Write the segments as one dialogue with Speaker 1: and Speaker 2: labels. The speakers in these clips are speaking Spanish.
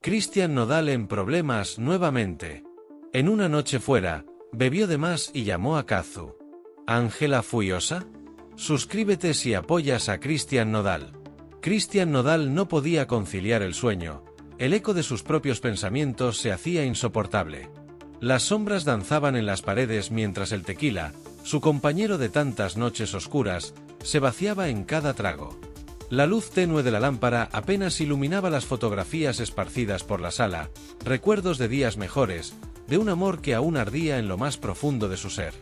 Speaker 1: Cristian Nodal en problemas nuevamente. En una noche fuera, bebió de más y llamó a Kazu. ¿Ángela Furiosa? Suscríbete si apoyas a Cristian Nodal. Cristian Nodal no podía conciliar el sueño. El eco de sus propios pensamientos se hacía insoportable. Las sombras danzaban en las paredes mientras el tequila, su compañero de tantas noches oscuras, se vaciaba en cada trago. La luz tenue de la lámpara apenas iluminaba las fotografías esparcidas por la sala, recuerdos de días mejores, de un amor que aún ardía en lo más profundo de su ser.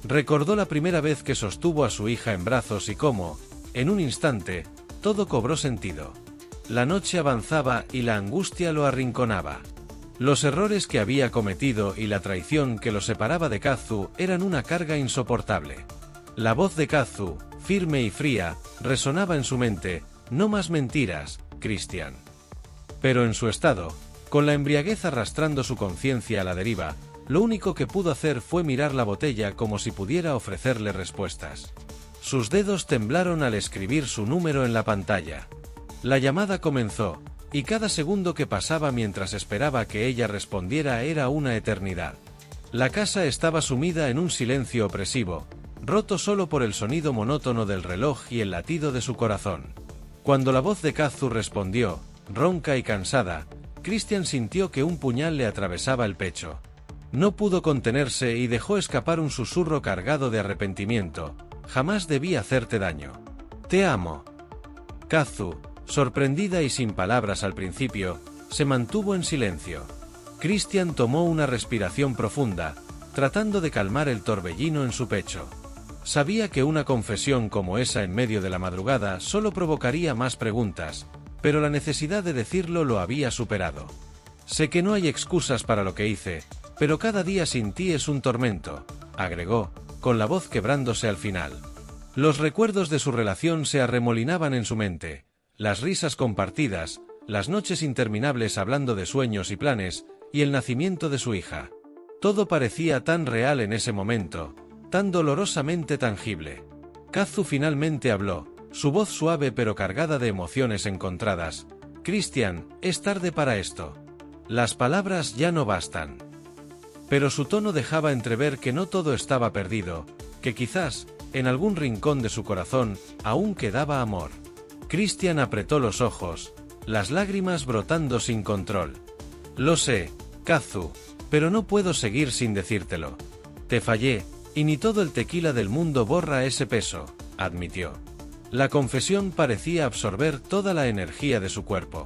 Speaker 1: Recordó la primera vez que sostuvo a su hija en brazos y cómo, en un instante, todo cobró sentido. La noche avanzaba y la angustia lo arrinconaba. Los errores que había cometido y la traición que lo separaba de Kazu eran una carga insoportable. La voz de Kazu, firme y fría, resonaba en su mente: no más mentiras, Cristian. Pero en su estado, con la embriaguez arrastrando su conciencia a la deriva, lo único que pudo hacer fue mirar la botella como si pudiera ofrecerle respuestas. Sus dedos temblaron al escribir su número en la pantalla. La llamada comenzó, y cada segundo que pasaba mientras esperaba que ella respondiera era una eternidad. La casa estaba sumida en un silencio opresivo, roto solo por el sonido monótono del reloj y el latido de su corazón. Cuando la voz de Kazu respondió, ronca y cansada, Cristian sintió que un puñal le atravesaba el pecho. No pudo contenerse y dejó escapar un susurro cargado de arrepentimiento: jamás debí hacerte daño. Te amo. Kazu, sorprendida y sin palabras al principio, se mantuvo en silencio. Cristian tomó una respiración profunda, tratando de calmar el torbellino en su pecho. Sabía que una confesión como esa en medio de la madrugada solo provocaría más preguntas, pero la necesidad de decirlo lo había superado. Sé que no hay excusas para lo que hice, pero cada día sin ti es un tormento, agregó, con la voz quebrándose al final. Los recuerdos de su relación se arremolinaban en su mente, las risas compartidas, las noches interminables hablando de sueños y planes, y el nacimiento de su hija. Todo parecía tan real en ese momento, tan dolorosamente tangible. Kazu finalmente habló, su voz suave pero cargada de emociones encontradas: Cristian, es tarde para esto. Las palabras ya no bastan. Pero su tono dejaba entrever que no todo estaba perdido, que quizás, en algún rincón de su corazón, aún quedaba amor. Cristian apretó los ojos, las lágrimas brotando sin control. Lo sé, Kazu, pero no puedo seguir sin decírtelo. Te fallé, y ni todo el tequila del mundo borra ese peso, admitió. La confesión parecía absorber toda la energía de su cuerpo.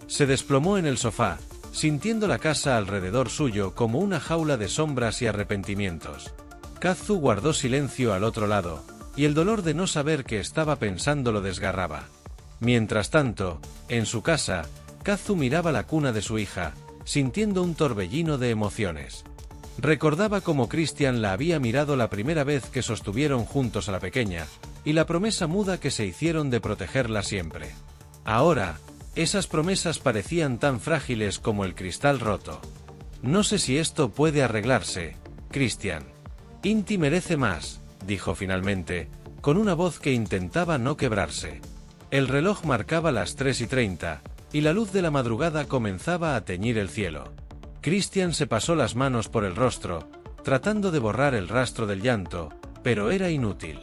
Speaker 1: Se desplomó en el sofá, sintiendo la casa alrededor suyo como una jaula de sombras y arrepentimientos. Kazu guardó silencio al otro lado, y el dolor de no saber qué estaba pensando lo desgarraba. Mientras tanto, en su casa, Kazu miraba la cuna de su hija, sintiendo un torbellino de emociones. Recordaba cómo Cristian la había mirado la primera vez que sostuvieron juntos a la pequeña, y la promesa muda que se hicieron de protegerla siempre. Ahora, esas promesas parecían tan frágiles como el cristal roto. No sé si esto puede arreglarse, Cristian. Inti merece más, dijo finalmente, con una voz que intentaba no quebrarse. El reloj marcaba las 3:30, y la luz de la madrugada comenzaba a teñir el cielo. Cristian se pasó las manos por el rostro, tratando de borrar el rastro del llanto, pero era inútil.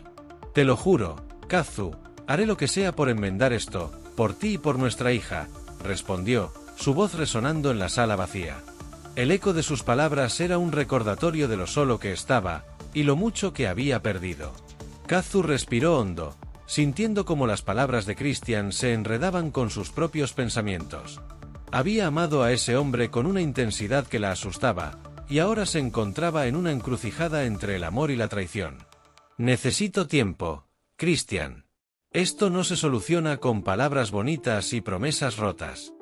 Speaker 1: Te lo juro, Kazu, haré lo que sea por enmendar esto, por ti y por nuestra hija, respondió, su voz resonando en la sala vacía. El eco de sus palabras era un recordatorio de lo solo que estaba, y lo mucho que había perdido. Kazu respiró hondo, sintiendo como las palabras de Cristian se enredaban con sus propios pensamientos. Había amado a ese hombre con una intensidad que la asustaba, y ahora se encontraba en una encrucijada entre el amor y la traición. Necesito tiempo, Cristian. Esto no se soluciona con palabras bonitas y promesas rotas.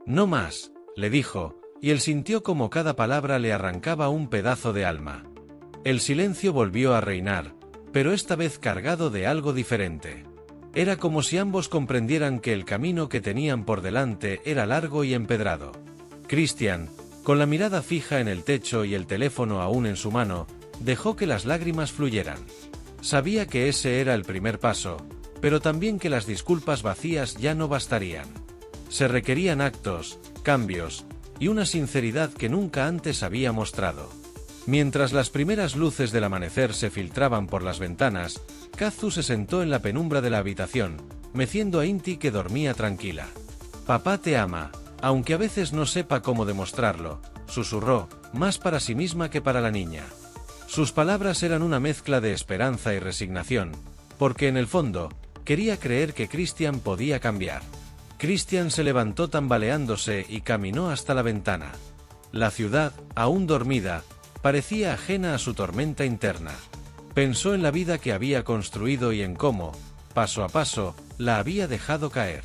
Speaker 1: No más, le dijo, y él sintió como cada palabra le arrancaba un pedazo de alma. El silencio volvió a reinar, pero esta vez cargado de algo diferente. Era como si ambos comprendieran que el camino que tenían por delante era largo y empedrado. Cristian, con la mirada fija en el techo y el teléfono aún en su mano, dejó que las lágrimas fluyeran. Sabía que ese era el primer paso, pero también que las disculpas vacías ya no bastarían. Se requerían actos, cambios, y una sinceridad que nunca antes había mostrado. Mientras las primeras luces del amanecer se filtraban por las ventanas, Kazu se sentó en la penumbra de la habitación, meciendo a Inti que dormía tranquila. «Papá te ama, aunque a veces no sepa cómo demostrarlo», susurró, más para sí misma que para la niña. Sus palabras eran una mezcla de esperanza y resignación, porque en el fondo, quería creer que Christian podía cambiar. Christian se levantó tambaleándose y caminó hasta la ventana. La ciudad, aún dormida, parecía ajena a su tormenta interna. Pensó en la vida que había construido y en cómo, paso a paso, la había dejado caer.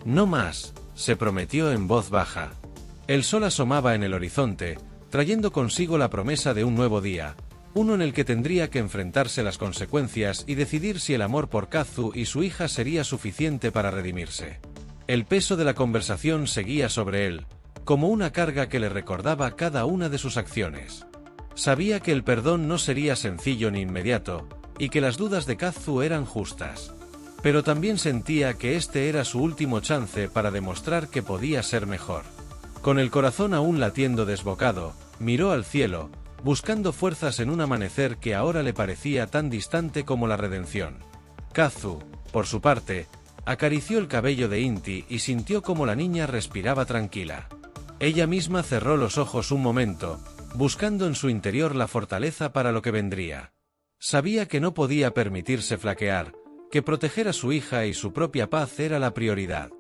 Speaker 1: «No más», se prometió en voz baja. El sol asomaba en el horizonte, trayendo consigo la promesa de un nuevo día, uno en el que tendría que enfrentarse las consecuencias y decidir si el amor por Kazu y su hija sería suficiente para redimirse. El peso de la conversación seguía sobre él, como una carga que le recordaba cada una de sus acciones. Sabía que el perdón no sería sencillo ni inmediato, y que las dudas de Kazu eran justas. Pero también sentía que este era su último chance para demostrar que podía ser mejor. Con el corazón aún latiendo desbocado, miró al cielo, buscando fuerzas en un amanecer que ahora le parecía tan distante como la redención. Kazu, por su parte, acarició el cabello de Inti y sintió como la niña respiraba tranquila. Ella misma cerró los ojos un momento, buscando en su interior la fortaleza para lo que vendría. Sabía que no podía permitirse flaquear, que proteger a su hija y su propia paz era la prioridad.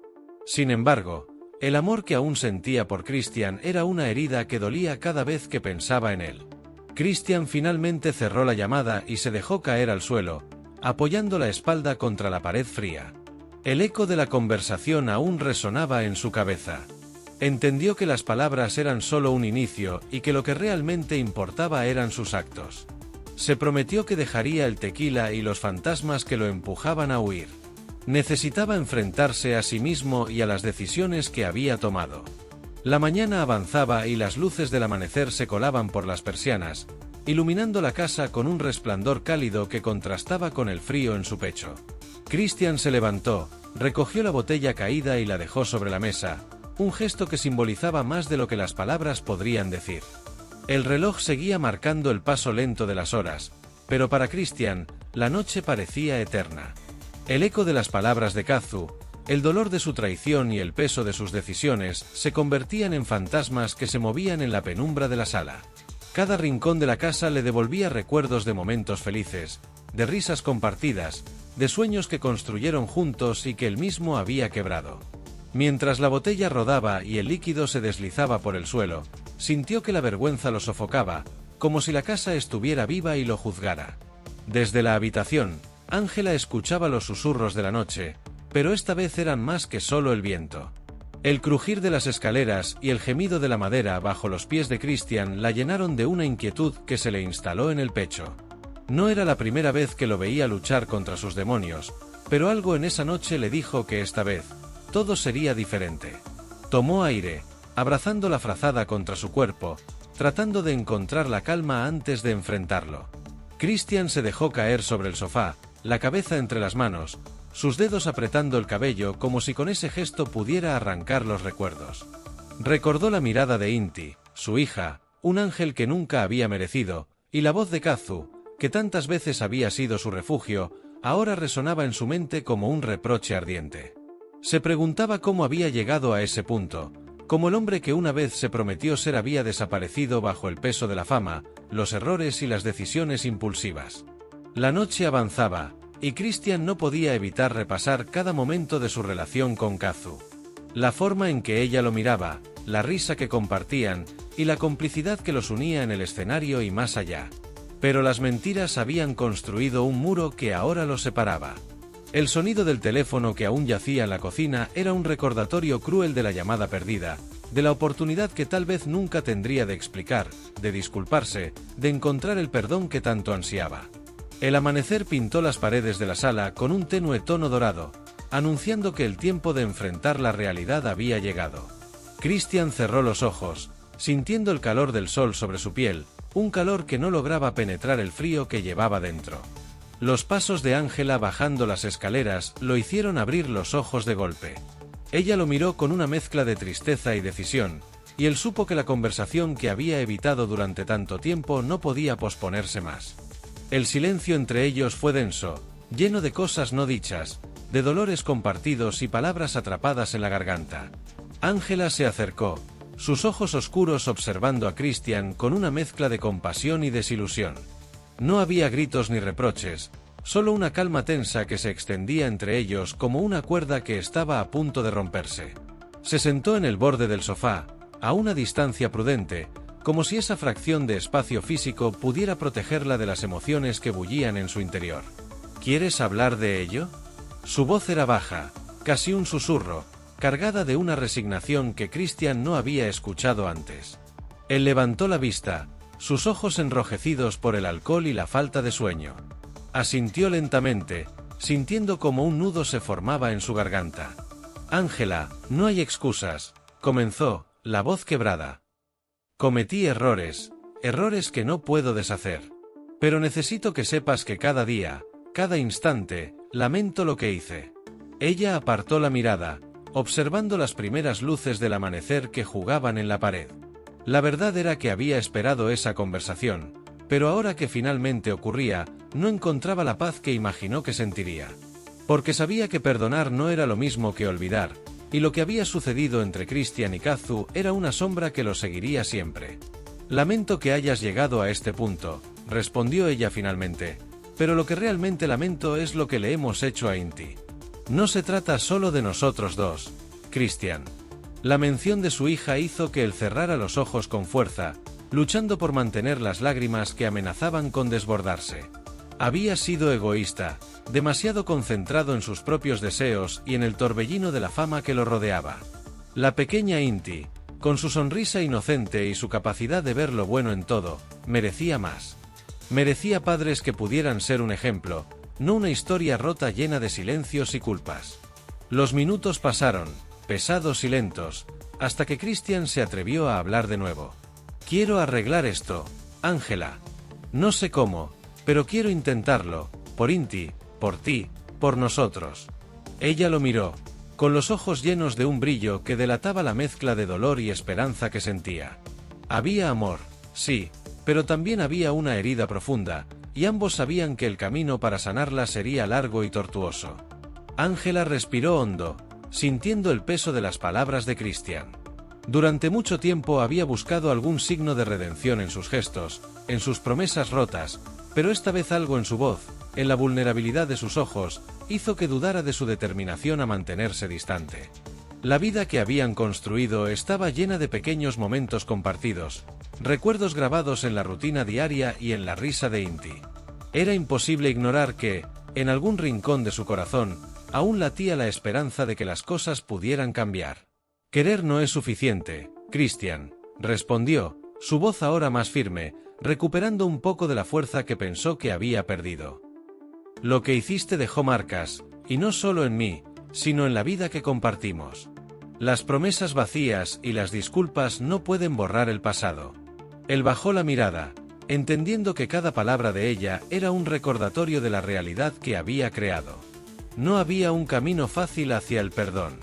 Speaker 1: Sin embargo, el amor que aún sentía por Christian era una herida que dolía cada vez que pensaba en él. Christian finalmente cerró la llamada y se dejó caer al suelo, apoyando la espalda contra la pared fría. El eco de la conversación aún resonaba en su cabeza. Entendió que las palabras eran solo un inicio y que lo que realmente importaba eran sus actos. Se prometió que dejaría el tequila y los fantasmas que lo empujaban a huir. Necesitaba enfrentarse a sí mismo y a las decisiones que había tomado. La mañana avanzaba y las luces del amanecer se colaban por las persianas, iluminando la casa con un resplandor cálido que contrastaba con el frío en su pecho. Christian se levantó, recogió la botella caída y la dejó sobre la mesa, un gesto que simbolizaba más de lo que las palabras podrían decir. El reloj seguía marcando el paso lento de las horas, pero para Christian, la noche parecía eterna. El eco de las palabras de Kazu, el dolor de su traición y el peso de sus decisiones se convertían en fantasmas que se movían en la penumbra de la sala. Cada rincón de la casa le devolvía recuerdos de momentos felices, de risas compartidas, de sueños que construyeron juntos y que él mismo había quebrado. Mientras la botella rodaba y el líquido se deslizaba por el suelo, sintió que la vergüenza lo sofocaba, como si la casa estuviera viva y lo juzgara. Desde la habitación, Ángela escuchaba los susurros de la noche, pero esta vez eran más que solo el viento. El crujir de las escaleras y el gemido de la madera bajo los pies de Christian la llenaron de una inquietud que se le instaló en el pecho. No era la primera vez que lo veía luchar contra sus demonios, pero algo en esa noche le dijo que esta vez, todo sería diferente. Tomó aire, abrazando la frazada contra su cuerpo, tratando de encontrar la calma antes de enfrentarlo. Christian se dejó caer sobre el sofá, la cabeza entre las manos, sus dedos apretando el cabello como si con ese gesto pudiera arrancar los recuerdos. Recordó la mirada de Inti, su hija, un ángel que nunca había merecido, y la voz de Kazu, que tantas veces había sido su refugio, ahora resonaba en su mente como un reproche ardiente. Se preguntaba cómo había llegado a ese punto, como el hombre que una vez se prometió ser había desaparecido bajo el peso de la fama, los errores y las decisiones impulsivas. La noche avanzaba, y Christian no podía evitar repasar cada momento de su relación con Kazu. La forma en que ella lo miraba, la risa que compartían, y la complicidad que los unía en el escenario y más allá. Pero las mentiras habían construido un muro que ahora los separaba. El sonido del teléfono que aún yacía en la cocina era un recordatorio cruel de la llamada perdida, de la oportunidad que tal vez nunca tendría de explicar, de disculparse, de encontrar el perdón que tanto ansiaba. El amanecer pintó las paredes de la sala con un tenue tono dorado, anunciando que el tiempo de enfrentar la realidad había llegado. Christian cerró los ojos, sintiendo el calor del sol sobre su piel, un calor que no lograba penetrar el frío que llevaba dentro. Los pasos de Ángela bajando las escaleras lo hicieron abrir los ojos de golpe. Ella lo miró con una mezcla de tristeza y decisión, y él supo que la conversación que había evitado durante tanto tiempo no podía posponerse más. El silencio entre ellos fue denso, lleno de cosas no dichas, de dolores compartidos y palabras atrapadas en la garganta. Ángela se acercó, sus ojos oscuros observando a Christian con una mezcla de compasión y desilusión. No había gritos ni reproches, solo una calma tensa que se extendía entre ellos como una cuerda que estaba a punto de romperse. Se sentó en el borde del sofá, a una distancia prudente, como si esa fracción de espacio físico pudiera protegerla de las emociones que bullían en su interior. ¿Quieres hablar de ello? Su voz era baja, casi un susurro, cargada de una resignación que Christian no había escuchado antes. Él levantó la vista, sus ojos enrojecidos por el alcohol y la falta de sueño. Asintió lentamente, sintiendo como un nudo se formaba en su garganta. Ángela, no hay excusas, comenzó, la voz quebrada. Cometí errores que no puedo deshacer. Pero necesito que sepas que cada día, cada instante, lamento lo que hice. Ella apartó la mirada, observando las primeras luces del amanecer que jugaban en la pared. La verdad era que había esperado esa conversación, pero ahora que finalmente ocurría, no encontraba la paz que imaginó que sentiría. Porque sabía que perdonar no era lo mismo que olvidar, y lo que había sucedido entre Christian y Kazu era una sombra que lo seguiría siempre. Lamento que hayas llegado a este punto, respondió ella finalmente, pero lo que realmente lamento es lo que le hemos hecho a Inti. No se trata solo de nosotros dos, Christian. La mención de su hija hizo que él cerrara los ojos con fuerza, luchando por mantener las lágrimas que amenazaban con desbordarse. Había sido egoísta, demasiado concentrado en sus propios deseos y en el torbellino de la fama que lo rodeaba. La pequeña Inti, con su sonrisa inocente y su capacidad de ver lo bueno en todo, merecía más. Merecía padres que pudieran ser un ejemplo, no una historia rota llena de silencios y culpas. Los minutos pasaron, pesados y lentos, hasta que Christian se atrevió a hablar de nuevo. Quiero arreglar esto, Ángela. No sé cómo, pero quiero intentarlo, por Inti, por ti, por nosotros. Ella lo miró, con los ojos llenos de un brillo que delataba la mezcla de dolor y esperanza que sentía. Había amor, sí, pero también había una herida profunda, y ambos sabían que el camino para sanarla sería largo y tortuoso. Ángela respiró hondo, sintiendo el peso de las palabras de Christian. Durante mucho tiempo había buscado algún signo de redención en sus gestos, en sus promesas rotas, pero esta vez algo en su voz, en la vulnerabilidad de sus ojos, hizo que dudara de su determinación a mantenerse distante. La vida que habían construido estaba llena de pequeños momentos compartidos, recuerdos grabados en la rutina diaria y en la risa de Inti. Era imposible ignorar que, en algún rincón de su corazón, aún latía la esperanza de que las cosas pudieran cambiar. Querer no es suficiente, Christian, respondió, su voz ahora más firme, recuperando un poco de la fuerza que pensó que había perdido. Lo que hiciste dejó marcas, y no solo en mí, sino en la vida que compartimos. Las promesas vacías y las disculpas no pueden borrar el pasado. Él bajó la mirada, entendiendo que cada palabra de ella era un recordatorio de la realidad que había creado. No había un camino fácil hacia el perdón.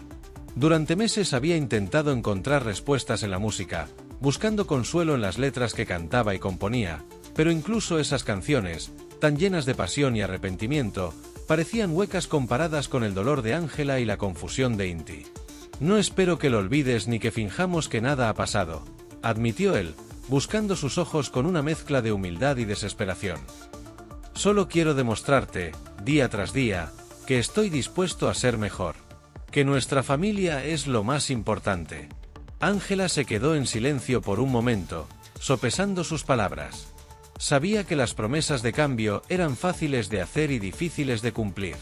Speaker 1: Durante meses había intentado encontrar respuestas en la música, buscando consuelo en las letras que cantaba y componía, pero incluso esas canciones, tan llenas de pasión y arrepentimiento, parecían huecas comparadas con el dolor de Ángela y la confusión de Inti. No espero que lo olvides ni que finjamos que nada ha pasado, admitió él, buscando sus ojos con una mezcla de humildad y desesperación. Solo quiero demostrarte, día tras día, que estoy dispuesto a ser mejor. Que nuestra familia es lo más importante. Ángela se quedó en silencio por un momento, sopesando sus palabras. Sabía que las promesas de cambio eran fáciles de hacer y difíciles de cumplir.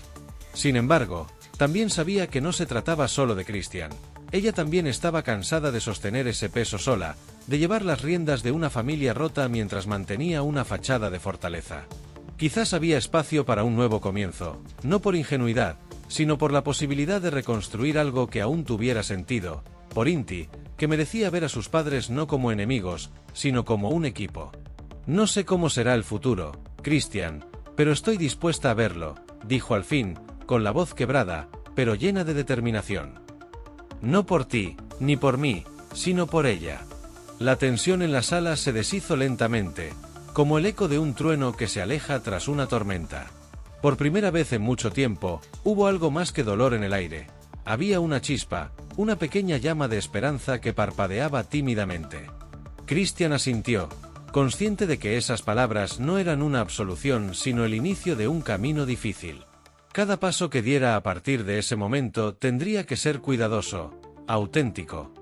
Speaker 1: Sin embargo, también sabía que no se trataba solo de Christian. Ella también estaba cansada de sostener ese peso sola, de llevar las riendas de una familia rota mientras mantenía una fachada de fortaleza. Quizás había espacio para un nuevo comienzo, no por ingenuidad, sino por la posibilidad de reconstruir algo que aún tuviera sentido, por Inti, que merecía ver a sus padres no como enemigos, sino como un equipo. No sé cómo será el futuro, Christian, pero estoy dispuesta a verlo, dijo al fin, con la voz quebrada, pero llena de determinación. No por ti, ni por mí, sino por ella. La tensión en la sala se deshizo lentamente, como el eco de un trueno que se aleja tras una tormenta. Por primera vez en mucho tiempo, hubo algo más que dolor en el aire. Había una chispa, una pequeña llama de esperanza que parpadeaba tímidamente. Christian asintió, consciente de que esas palabras no eran una absolución sino el inicio de un camino difícil. Cada paso que diera a partir de ese momento tendría que ser cuidadoso, auténtico.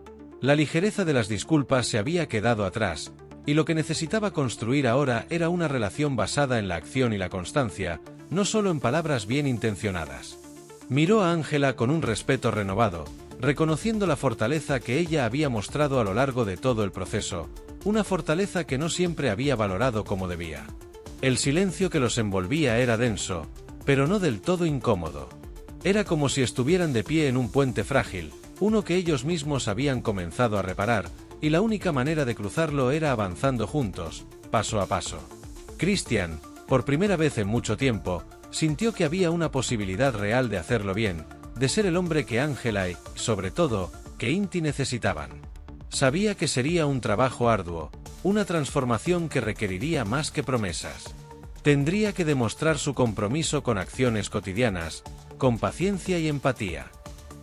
Speaker 1: La ligereza de las disculpas se había quedado atrás, y lo que necesitaba construir ahora era una relación basada en la acción y la constancia, no solo en palabras bien intencionadas. Miró a Ángela con un respeto renovado, reconociendo la fortaleza que ella había mostrado a lo largo de todo el proceso, una fortaleza que no siempre había valorado como debía. El silencio que los envolvía era denso, pero no del todo incómodo. Era como si estuvieran de pie en un puente frágil, uno que ellos mismos habían comenzado a reparar, y la única manera de cruzarlo era avanzando juntos, paso a paso. Christian, por primera vez en mucho tiempo, sintió que había una posibilidad real de hacerlo bien, de ser el hombre que Ángela y, sobre todo, que Inti necesitaban. Sabía que sería un trabajo arduo, una transformación que requeriría más que promesas. Tendría que demostrar su compromiso con acciones cotidianas, con paciencia y empatía.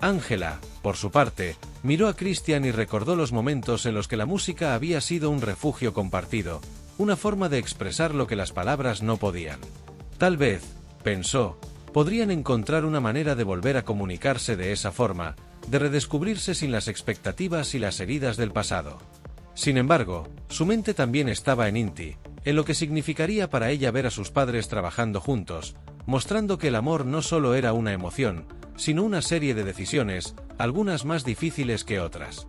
Speaker 1: Ángela, por su parte, miró a Christian y recordó los momentos en los que la música había sido un refugio compartido, una forma de expresar lo que las palabras no podían. Tal vez, pensó, podrían encontrar una manera de volver a comunicarse de esa forma, de redescubrirse sin las expectativas y las heridas del pasado. Sin embargo, su mente también estaba en Inti, en lo que significaría para ella ver a sus padres trabajando juntos, mostrando que el amor no solo era una emoción, sino una serie de decisiones, algunas más difíciles que otras.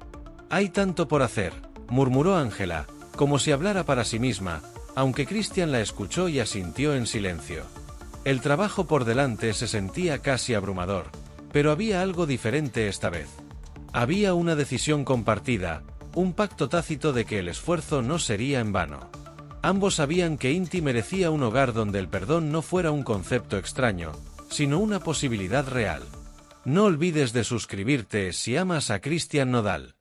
Speaker 1: «Hay tanto por hacer», murmuró Ángela, como si hablara para sí misma, aunque Christian la escuchó y asintió en silencio. El trabajo por delante se sentía casi abrumador, pero había algo diferente esta vez. Había una decisión compartida, un pacto tácito de que el esfuerzo no sería en vano. Ambos sabían que Inti merecía un hogar donde el perdón no fuera un concepto extraño, sino una posibilidad real. No olvides de suscribirte si amas a Christian Nodal.